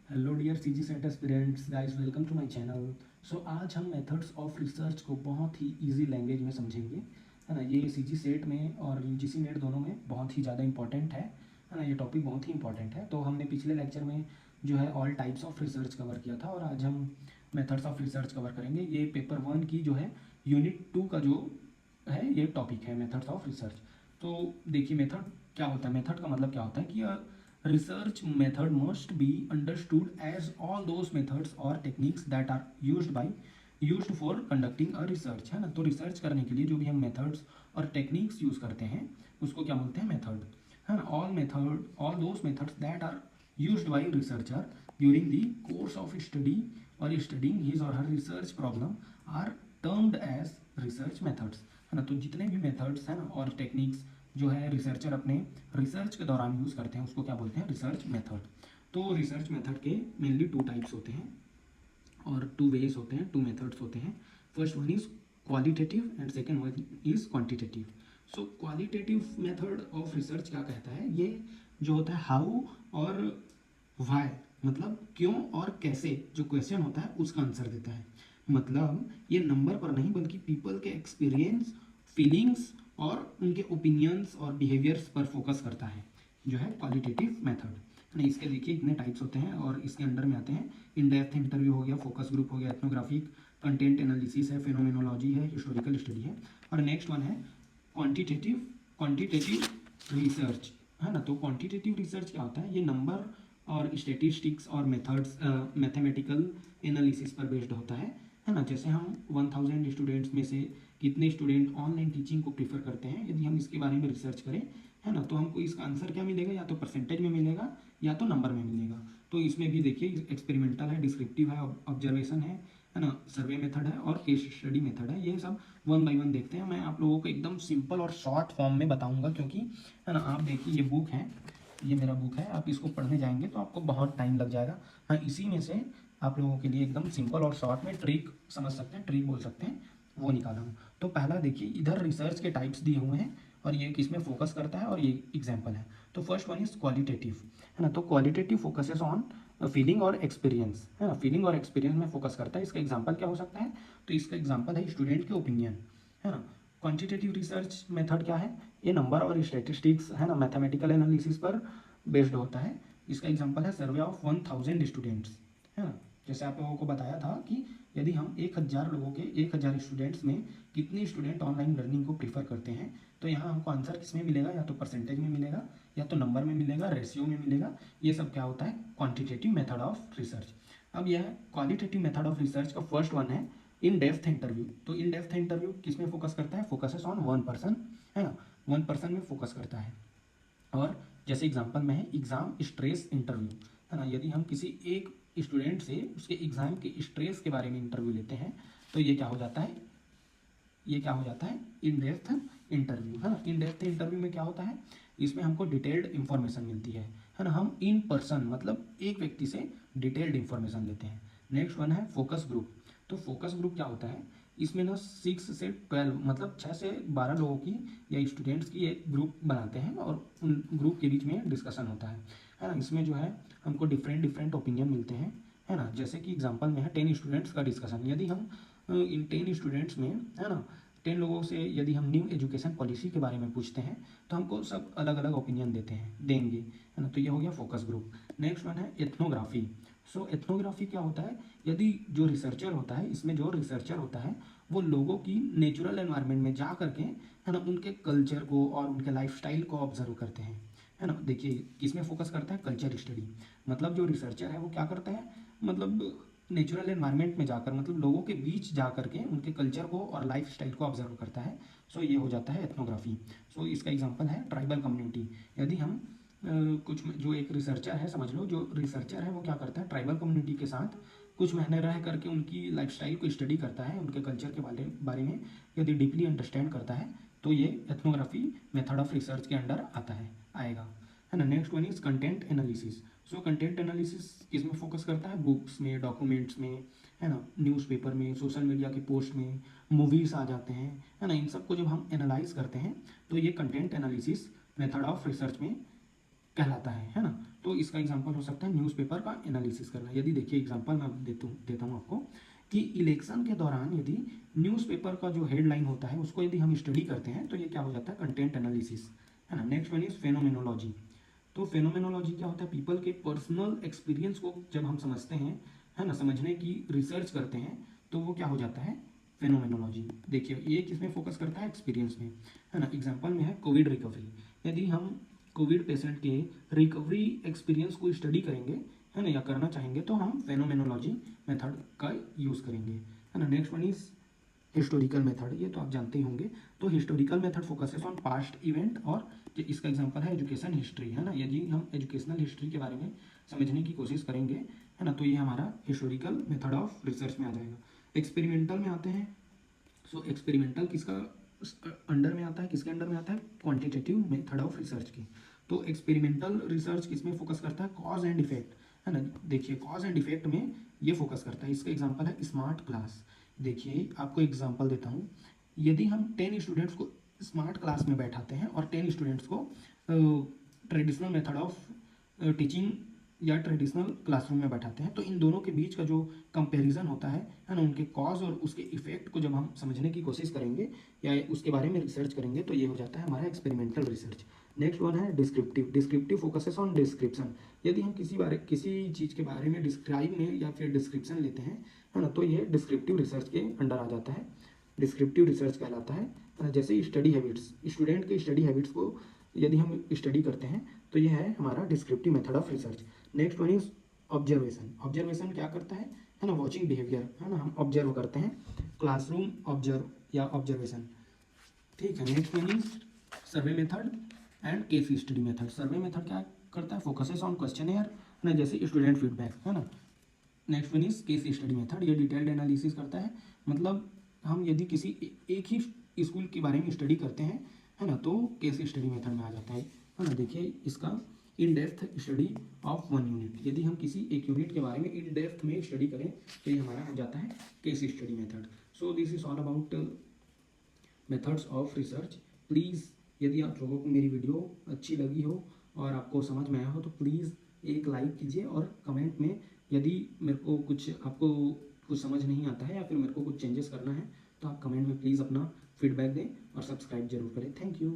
Hello dear C G SET aspirants guys, welcome to my channel. So आज हम methods of research को बहुत ही easy language में समझेंगे, है ना। ये सी जी सेट में और जी सी नेट दोनों में बहुत ही ज़्यादा इंपॉर्टेंट है ना। ये टॉपिक बहुत ही इंपॉर्टेंट है। तो हमने पिछले लेक्चर में जो है all types of research cover किया था और आज हम मेथड्स ऑफ रिसर्च कवर करेंगे। ये पेपर 1 की जो है यूनिट 2 का जो है ये टॉपिक है, मेथड्स ऑफ रिसर्च। तो देखिए मेथड क्या होता है। मेथड का मतलब क्या होता है कि research method must be understood as all those methods or techniques that are used for conducting a research, है ना। तो रिसर्च करने के लिए जो भी हम मेथड्स और टेक्निक्स यूज करते हैं उसको क्या बोलते हैं, मेथड, है ना। All those methods that are used by researcher during the course of study और स्टडिंग हिज और her research problem are termed as research methods, है ना। तो जितने भी मेथड्स हैं ना और टेक्निक्स जो है रिसर्चर अपने रिसर्च के दौरान यूज़ करते हैं उसको क्या बोलते हैं, रिसर्च मेथड। तो रिसर्च मेथड के मेनली 2 टाइप्स होते हैं और 2 वेज होते हैं, 2 मेथड्स होते हैं। First one is qualitative and second one is quantitative. So qualitative method of research क्या कहता है, ये जो होता है हाउ और वाई, मतलब क्यों और कैसे, जो क्वेश्चन होता है उसका आंसर देता है। मतलब ये नंबर पर नहीं बल्कि पीपल के एक्सपीरियंस, फीलिंग्स और उनके ओपिनियंस और बिहेवियर्स पर फोकस करता है, जो है क्वालिटेटिव मेथड। नहीं, इसके देखिए इतने टाइप्स होते हैं और इसके अंडर में आते हैं इन डेप्थ इंटरव्यू हो गया, फोकस ग्रुप हो गया, एथनोग्राफिक कंटेंट एनालिसिस है, फेनोमेनोलॉजी है, हिस्टोरिकल स्टडी है। और नेक्स्ट वन है क्वांटिटेटिव क्वांटिटेटिव रिसर्च, है ना। तो क्वांटिटेटिव रिसर्च क्या होता है, ये नंबर और स्टेटिस्टिक्स और मेथड्स मैथमेटिकल एनालिसिस पर बेस्ड होता है ना। जैसे हम 1000 स्टूडेंट्स में से कितने स्टूडेंट ऑनलाइन टीचिंग को प्रीफर करते हैं, यदि हम इसके बारे में रिसर्च करें, है ना, तो हमको इसका आंसर क्या मिलेगा, या तो परसेंटेज में मिलेगा या तो नंबर में मिलेगा। तो इसमें भी देखिए एक्सपेरिमेंटल है, डिस्क्रिप्टिव है, ऑब्जर्वेशन है ना, सर्वे मेथड है और केस स्टडी मेथड है। ये सब वन बाय वन देखते हैं। मैं आप लोगों को एकदम सिंपल और शॉर्ट फॉर्म में बताऊंगा, क्योंकि है ना, आप देखिए ये बुक है, ये मेरा बुक है, आप इसको पढ़ने जाएंगे तो आपको बहुत टाइम लग जाएगा। हाँ, इसी में से आप लोगों के लिए एकदम सिंपल और शॉर्ट में ट्रिक समझ सकते हैं, ट्रिक बोल सकते हैं, वो निकाला हूँ। तो पहला देखिए, इधर रिसर्च के टाइप्स दिए हुए हैं और ये किस में फोकस करता है और ये एग्जाम्पल है। तो फर्स्ट वन इज क्वालिटेटिव, है ना। तो क्वालिटेटिव फोकसेस ऑन फीलिंग और एक्सपीरियंस, है ना। फीलिंग और एक्सपीरियंस में फोकस करता है। इसका एग्जाम्पल क्या हो सकता है, तो इसका एग्जाम्पल है स्टूडेंट के ओपिनियन, है ना। क्वांटिटेटिव रिसर्च मेथड क्या है, ये नंबर और स्टेटिस्टिक्स, है ना, मैथमेटिकल एनालिसिस पर बेस्ड होता है। इसका एग्जाम्पल है सर्वे ऑफ 1000 स्टूडेंट्स, है ना। जैसे आप लोगों को बताया था कि यदि हम 1000 लोगों के 1000 स्टूडेंट्स में कितने स्टूडेंट ऑनलाइन लर्निंग को प्रीफर करते हैं, तो यहाँ हमको आंसर किस में मिलेगा, या तो परसेंटेज में मिलेगा या तो नंबर में मिलेगा, रेशियो में मिलेगा। ये सब क्या होता है, क्वांटिटेटिव मेथड ऑफ रिसर्च। अब यह क्वालिटेटिव मेथड ऑफ रिसर्च का फर्स्ट वन है इन डेप्थ इंटरव्यू। तो इन डेप्थ इंटरव्यू किस में फोकस करता है, फोकसेस ऑन वन पर्सन, है ना, वन पर्सन में फोकस करता है। और जैसे एग्जांपल में है एग्जाम स्ट्रेस इंटरव्यू, है ना। यदि हम किसी एक स्टूडेंट से उसके एग्जाम के स्ट्रेस के बारे में इंटरव्यू लेते हैं तो ये क्या हो जाता है, ये क्या हो जाता है, इन डेप्थ इंटरव्यू, है ना। इन डेप्थ इंटरव्यू में क्या होता है, इसमें हमको डिटेल्ड इंफॉर्मेशन मिलती है ना। हम इन पर्सन मतलब एक व्यक्ति से डिटेल्ड इंफॉर्मेशन लेते हैं। नेक्स्ट वन है फोकस ग्रुप। तो फोकस ग्रुप क्या होता है, इसमें ना 6 से 12 मतलब 6 से 12 लोगों की या स्टूडेंट्स की एक ग्रुप बनाते हैं और उन ग्रुप के बीच में डिस्कशन होता है ना। इसमें जो है हमको डिफरेंट डिफरेंट ओपिनियन मिलते हैं, है ना। जैसे कि एग्जांपल में है 10 स्टूडेंट्स का डिस्कशन। यदि हम इन 10 स्टूडेंट्स में, है ना, 10 लोगों से यदि हम न्यू एजुकेशन पॉलिसी के बारे में पूछते हैं तो हमको सब अलग अलग ओपिनियन देंगे, है ना। तो ये हो गया फोकस ग्रुप। नेक्स्ट वन है एथनोग्राफी। सो एथनोग्राफी क्या होता है, यदि जो रिसर्चर होता है, इसमें जो रिसर्चर होता है वो लोगों की नेचुरल एनवायरनमेंट में जा करके, है ना, उनके कल्चर को और उनके लाइफस्टाइल को ऑब्जर्व करते हैं, है ना। देखिए किस में फोकस करता है, कल्चर स्टडी। मतलब जो रिसर्चर है वो क्या करता है, मतलब नेचुरल एनवायरनमेंट में जाकर, मतलब लोगों के बीच जा करके उनके कल्चर को और लाइफ स्टाइल को ऑब्जर्व करता है। सो ये हो जाता है एथनोग्राफी। सो इसका एग्जांपल है ट्राइबल कम्युनिटी। यदि हम कुछ जो एक रिसर्चर है, समझ लो जो रिसर्चर है वो क्या करता है, ट्राइबल कम्युनिटी के साथ कुछ महीने रह करके उनकी लाइफस्टाइल को स्टडी करता है, उनके कल्चर के बारे में यदि डीपली अंडरस्टैंड करता है तो ये एथनोग्राफी मेथड ऑफ रिसर्च के अंडर आता है, आएगा, है ना। Next one is content analysis. So content analysis किस में फोकस करता है, बुक्स में, डॉक्यूमेंट्स में, है ना, न्यूज़पेपर में, सोशल मीडिया के पोस्ट में, मूवीज आ जाते हैं, है ना। इन सबको जब हम एनालाइज करते हैं तो ये content analysis method of research में कहलाता है ना। तो इसका एग्जांपल हो सकता है न्यूज़पेपर का एनालिसिस करना। यदि देखिए एग्जांपल मैं देता हूँ आपको कि इलेक्शन के दौरान यदि न्यूज़पेपर का जो हेडलाइन होता है उसको यदि हम स्टडी करते हैं तो ये क्या हो जाता है, कंटेंट एनालिसिस, है ना। Next one is phenomenology. तो फेनोमेनोलॉजी क्या होता है, पीपल के पर्सनल एक्सपीरियंस को जब हम समझते हैं, है ना, समझने की रिसर्च करते हैं, तो वो क्या हो जाता है, फेनोमेनोलॉजी। देखिए ये किसमें फोकस करता है, एक्सपीरियंस में, है ना। एग्जांपल में है कोविड रिकवरी। यदि हम कोविड पेशेंट के रिकवरी एक्सपीरियंस को स्टडी करेंगे, है ना, या करना चाहेंगे, तो हम फेनोमेनोलॉजी मेथड का यूज़ करेंगे, है ना। Next one is historical method, ये तो आप जानते ही होंगे। तो historical method focuses on past event, और इसका एग्जांपल है एजुकेशन हिस्ट्री, है ना। यदि हम एजुकेशनल हिस्ट्री के बारे में समझने की कोशिश करेंगे, है ना, तो ये हमारा हिस्टोरिकल मेथड ऑफ रिसर्च में आ जाएगा। एक्सपेरिमेंटल में आते हैं। सो एक्सपेरिमेंटल किसका अंडर में आता है, किसके अंडर में आता है, क्वांटिटेटिव मेथड ऑफ रिसर्च की। तो एक्सपेरिमेंटल रिसर्च किसमें फोकस करता है, कॉज एंड इफेक्ट, है ना। देखिए कॉज एंड इफेक्ट में ये फोकस करता है। इसका एग्जांपल है स्मार्ट क्लास। देखिए आपको एग्जांपल देता हूँ, यदि हम 10 स्टूडेंट्स को स्मार्ट क्लास में बैठाते हैं और 10 स्टूडेंट्स को ट्रेडिशनल मेथड ऑफ टीचिंग या ट्रेडिशनल क्लासरूम में बैठाते हैं, तो इन दोनों के बीच का जो कंपैरिजन होता है ना, उनके कॉज और उसके इफेक्ट को जब हम समझने की कोशिश करेंगे या उसके बारे में रिसर्च करेंगे, तो ये हो जाता है हमारा एक्सपेरिमेंटल रिसर्च। नेक्स्ट वन है descriptive. Descriptive focuses on description. यदि हम किसी चीज़ के बारे में डिस्क्राइब में या फिर डिस्क्रिप्शन लेते हैं, है ना, तो ये डिस्क्रिप्टिव रिसर्च के अंडर आ जाता है, डिस्क्रिप्टिव रिसर्च कहलाता है। जैसे स्टडी हैबिट्स, स्टूडेंट के स्टडी हैबिट्स को यदि हम स्टडी करते हैं, तो ये है हमारा descriptive method of research. Next one is observation. Observation क्या करता है ना, वॉचिंग बिहेवियर, है ना, हम ऑब्जर्व करते हैं, क्लासरूम ऑब्जर्व या ऑब्जर्वेशन, ठीक है। Next one is survey method and case study method. Survey method क्या करता है, फोकसेस ऑन क्वेश्चनेयर, है ना, जैसे स्टूडेंट फीडबैक, है ना। Next one is case study method, ये डिटेल्ड एनालिसिस करता है, मतलब हम यदि किसी एक ही स्कूल के बारे में स्टडी करते हैं, है ना, तो केस स्टडी मेथड में आ जाता है ना। देखिए इसका in depth study of one unit, यदि हम किसी एक यूनिट के बारे में इन डेप्थ में स्टडी करें, तो ये हमारा हो जाता है case study method. So this is all about methods of research. Please यदि आप लोगों को मेरी वीडियो अच्छी लगी हो और आपको समझ में आया हो, तो प्लीज़ एक लाइक कीजिए, और कमेंट में यदि मेरे को आपको कुछ समझ नहीं आता है या फिर मेरे को कुछ चेंजेस करना है, तो आप कमेंट में प्लीज़ अपना फीडबैक दें और सब्सक्राइब जरूर करें। Thank you.